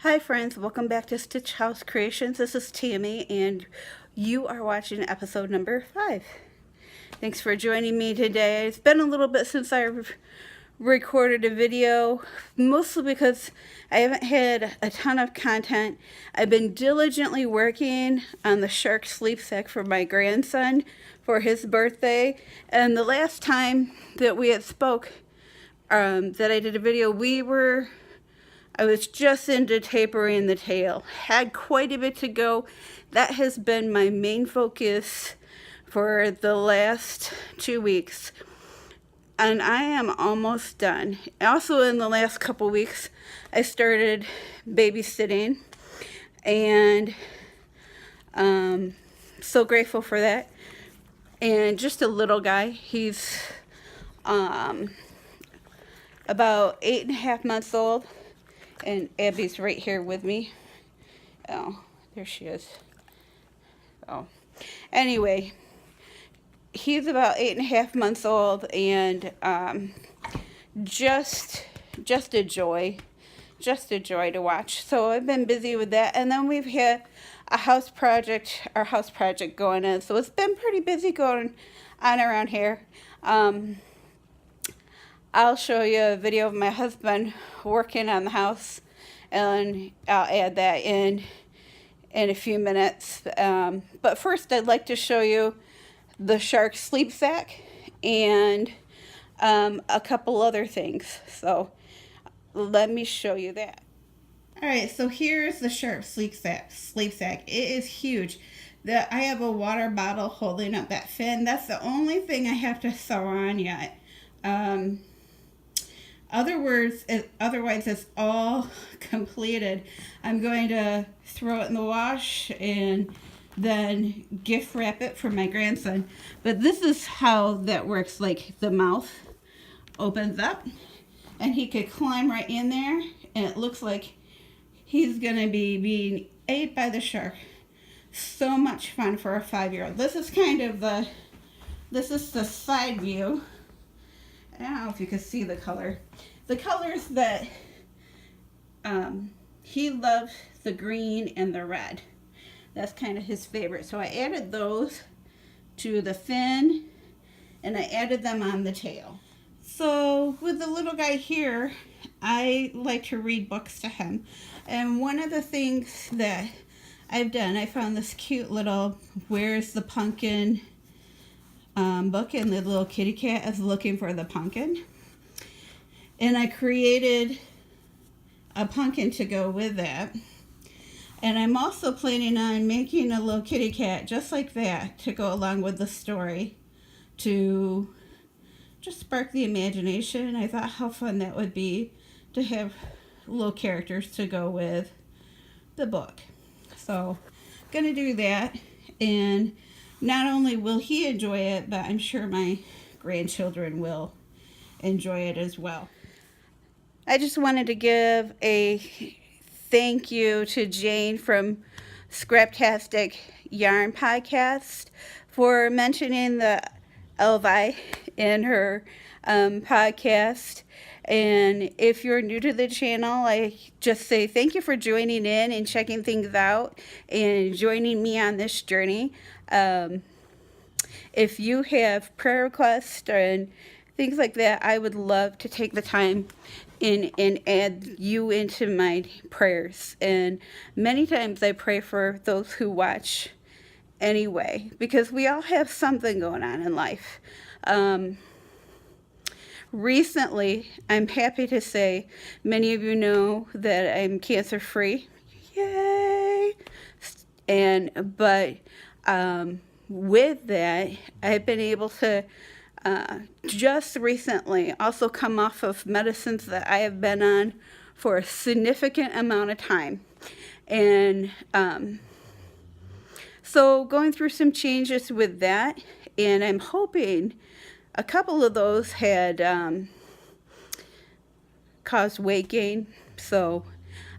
Hi friends, welcome back to Stitch House Creations. This is Tammy and you are watching episode number 5. Thanks for joining me today. It's been a little bit since I recorded a video, mostly because I haven't had a ton of content. I've been diligently working on the shark sleep sack for my grandson for his birthday, and the last time that we had spoke, that I did a video, I was just into tapering the tail. Had quite a bit to go. That has been my main focus for the last 2 weeks. And I am almost done. Also in the last couple weeks, I started babysitting. And so grateful for that. And just a little guy. He's about 8.5 months old. And Abby's right here with me. Oh, there she is. Oh, anyway, he's about 8.5 months old, and just a joy, to watch. So I've been busy with that, and then we've had our house project going on. So it's been pretty busy going on around here. I'll show you a video of my husband working on the house, and I'll add that in a few minutes. But first, I'd like to show you the shark sleep sack and a couple other things. So let me show you that. All right, so here's the shark sleep sack. It is huge. I have a water bottle holding up that fin. That's the only thing I have to sew on yet. Otherwise, it's all completed. I'm going to throw it in the wash and then gift wrap it for my grandson. But this is how that works. Like, the mouth opens up and he could climb right in there, and it looks like he's going to be being ate by the shark. So much fun for a 5-year-old. This is the side view. I don't know if you can see the color. The colors that he loves, the green and the red. That's kind of his favorite. So I added those to the fin, and I added them on the tail. So with the little guy here, I like to read books to him. And one of the things that I've done, I found this cute little Where's the Pumpkin book, and the little kitty cat is looking for the pumpkin. And I created a pumpkin to go with that. And I'm also planning on making a little kitty cat just like that to go along with the story, to just spark the imagination. I thought how fun that would be to have little characters to go with the book. So I'm going to do that, and not only will he enjoy it, but I'm sure my grandchildren will enjoy it as well. I just wanted to give a thank you to Jane from Scraptastic Yarn Podcast for mentioning the Elvi in her podcast. And if you're new to the channel, I just say thank you for joining in and checking things out and joining me on this journey. If you have prayer requests and things like that, I would love to take the time and add you into my prayers. And many times I pray for those who watch anyway, because we all have something going on in life. Recently, I'm happy to say, many of you know that I'm cancer free. Yay! But with that, I've been able to just recently also come off of medicines that I have been on for a significant amount of time. And so going through some changes with that, and I'm hoping a couple of those had caused weight gain. So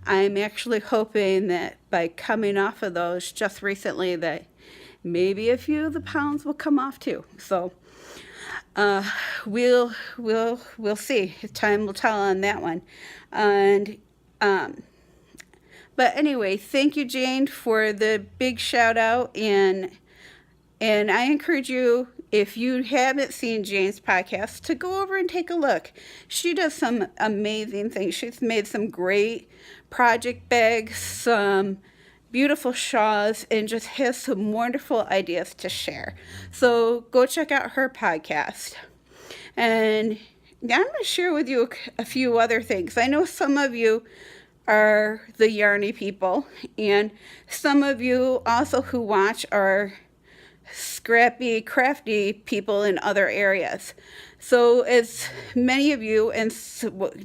I'm actually hoping that by coming off of those just recently, that maybe a few of the pounds will come off too. So we'll see. Time will tell on that one. And But anyway, thank you, Jane, for the big shout out. And I encourage you, if you haven't seen Jane's podcast, to go over and take a look. She does some amazing things. She's made some great project bags, some beautiful shawls, and just has some wonderful ideas to share. So go check out her podcast. And now I'm going to share with you a few other things. I know some of you are the yarny people, and some of you also who watch are scrappy, crafty people in other areas. So as many of you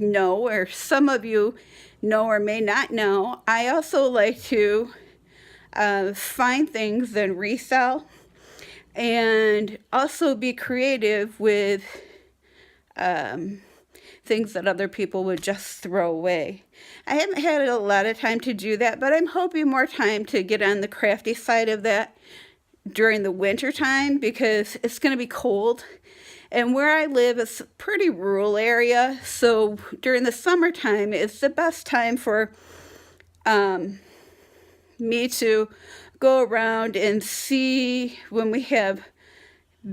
know, or some of you know or may not know, I also like to find things and resell, and also be creative with things that other people would just throw away. I haven't had a lot of time to do that, but I'm hoping more time to get on the crafty side of that during the winter time, because it's going to be cold. And where I live is a pretty rural area, so during the summertime it's the best time for me to go around and see when we have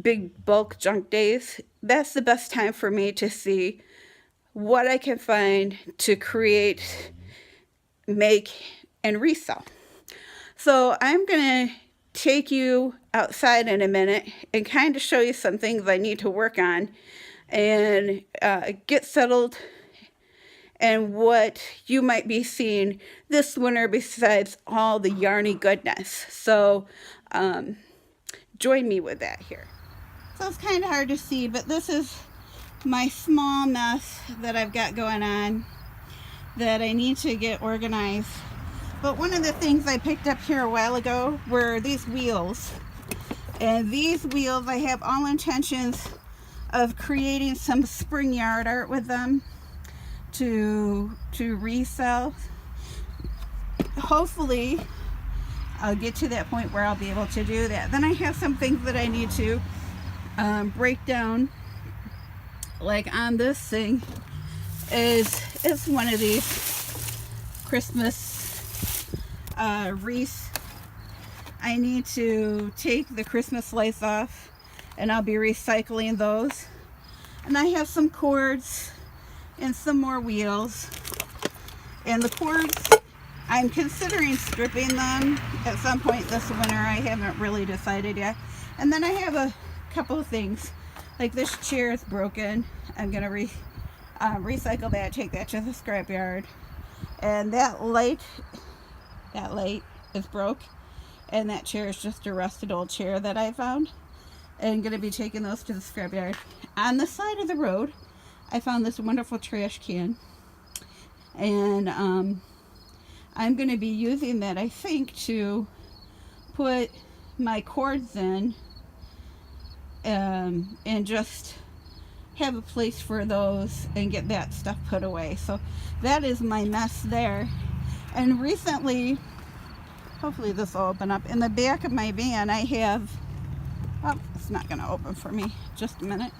big bulk junk days. That's the best time for me to see what I can find to create, make, and resell. So I'm going to take you outside in a minute and kind of show you some things I need to work on and get settled, and what you might be seeing this winter besides all the yarny goodness. So join me with that here. So it's kind of hard to see, but this is my small mess that I've got going on that I need to get organized. But one of the things I picked up here a while ago were these wheels. And these wheels, I have all intentions of creating some spring yard art with them to resell. Hopefully I'll get to that point where I'll be able to do that. Then I have some things that I need to break down. Like on this thing is one of these Christmas wreaths. I need to take the Christmas lights off, and I'll be recycling those. And I have some cords and some more wheels. And the cords, I'm considering stripping them at some point this winter. I haven't really decided yet. And then I have a couple of things. Like this chair is broken. I'm going to recycle that, take that to the scrapyard. And that light is broke. And that chair is just a rusted old chair that I found. And I'm going to be taking those to the scrapyard. On the side of the road, I found this wonderful trash can. And I'm going to be using that, I think, to put my cords in. And just have a place for those and get that stuff put away. So that is my mess there. And recently, hopefully this will open up, in the back of my van I have, oh, it's not going to open for me, just a minute.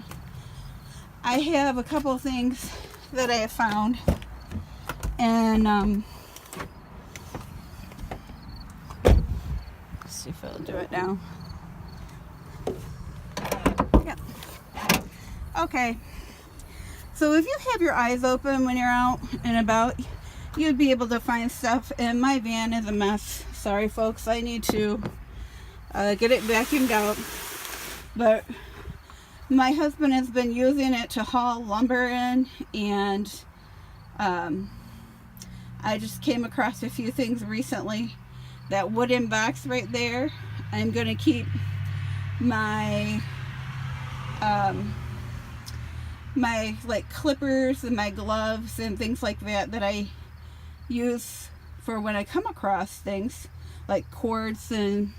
I have a couple of things that I have found, and let's see if it'll do it now. Okay, so if you have your eyes open when you're out and about, you'd be able to find stuff, and my van is a mess. Sorry folks, I need to get it vacuumed out, but my husband has been using it to haul lumber in, and I just came across a few things recently. That wooden box right there, I'm going to keep my my like clippers and my gloves and things like that I use for when I come across things like cords, and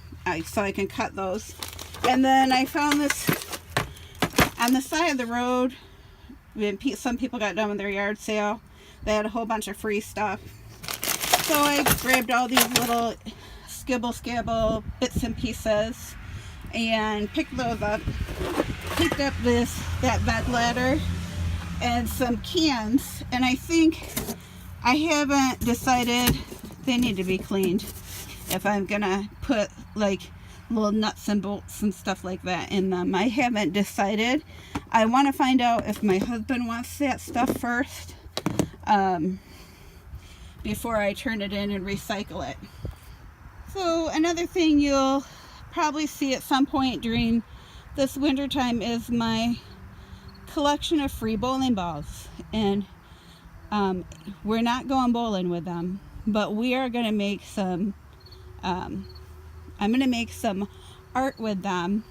so I can cut those. And then I found this on the side of the road when some people got done with their yard sale. They had a whole bunch of free stuff, so I grabbed all these little skibble bits and pieces and picked those up. Picked up that bed ladder and some cans, and I think I haven't decided They need to be cleaned if I'm gonna put like little nuts and bolts and stuff like that in them. I haven't decided. I want to find out if my husband wants that stuff first before I turn it in and recycle it. So another thing you'll probably see at some point during this winter time is my collection of free bowling balls. And we're not going bowling with them, but we are going to make some I'm going to make some art with them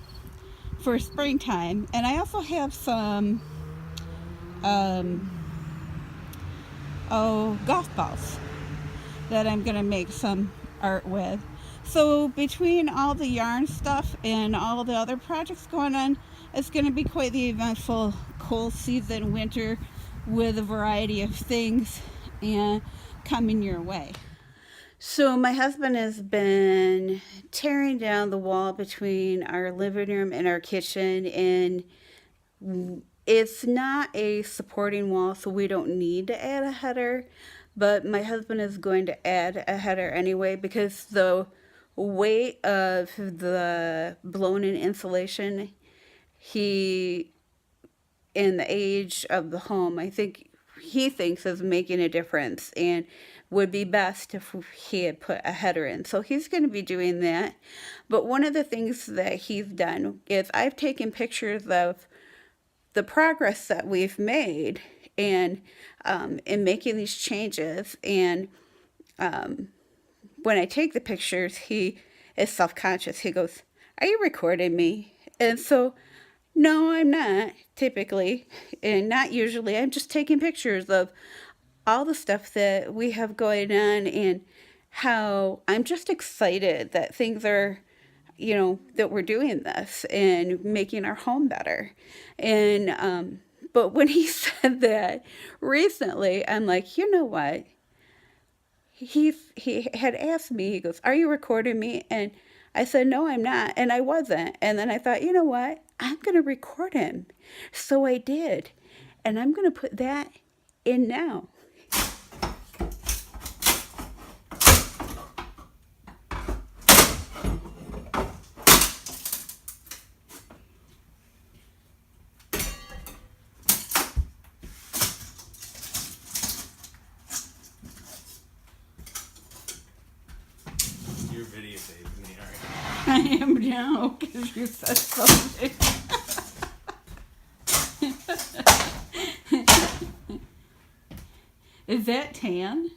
for springtime. And I also have some golf balls that I'm going to make some art with. So between all the yarn stuff and all the other projects going on, it's going to be quite the eventful cold season winter with a variety of things and coming your way. So my husband has been tearing down the wall between our living room and our kitchen, and it's not a supporting wall, so we don't need to add a header, but my husband is going to add a header anyway because the weight of the blown-in insulation, and the age of the home, I think he thinks is making a difference and would be best if he had put a header in. So he's going to be doing that. But one of the things that he's done is I've taken pictures of the progress that we've made and in making these changes. And when I take the pictures, he is self-conscious. He goes, "Are you recording me?" And so, no, I'm not typically, and not usually. I'm just taking pictures of all the stuff that we have going on and how I'm just excited that things are, that we're doing this and making our home better. And, but when he said that recently, I'm like, you know what? He had asked me, he goes, "Are you recording me?" And I said, "No, I'm not." And I wasn't. And then I thought, you know what? I'm going to record him. So I did. And I'm going to put that in now. You're videotaping me, aren't you? I am now because you said something. Is that tan?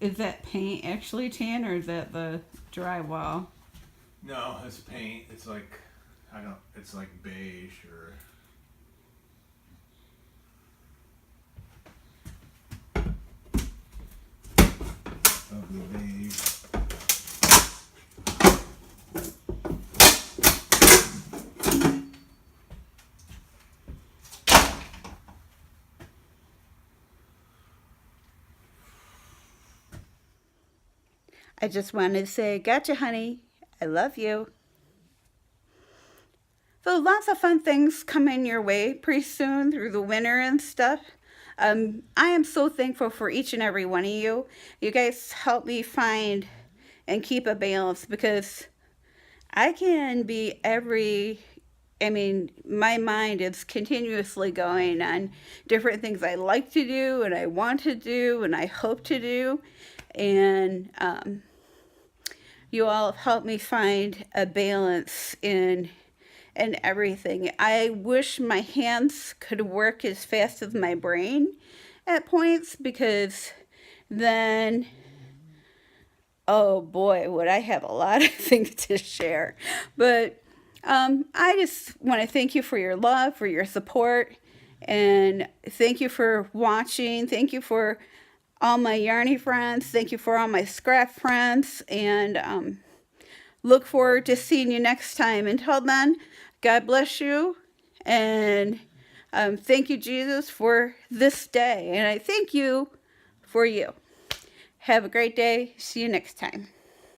Is that paint actually tan, or is that the drywall? No, it's paint. It's like, it's like beige or... ugly beige. I just wanted to say, gotcha, honey. I love you. So lots of fun things coming your way pretty soon through the winter and stuff. I am so thankful for each and every one of you. You guys help me find and keep a balance because I can be my mind is continuously going on different things I like to do and I want to do and I hope to do. And you all help me find a balance in everything. I wish my hands could work as fast as my brain at points, because then, oh boy, would I have a lot of things to share. But I just want to thank you for your love, for your support, and thank you for watching. Thank you for all my yarny friends. Thank you for all my scrap friends, and look forward to seeing you next time. Until then, God bless you, and thank you, Jesus, for this day, and I thank you for you. Have a great day. See you next time.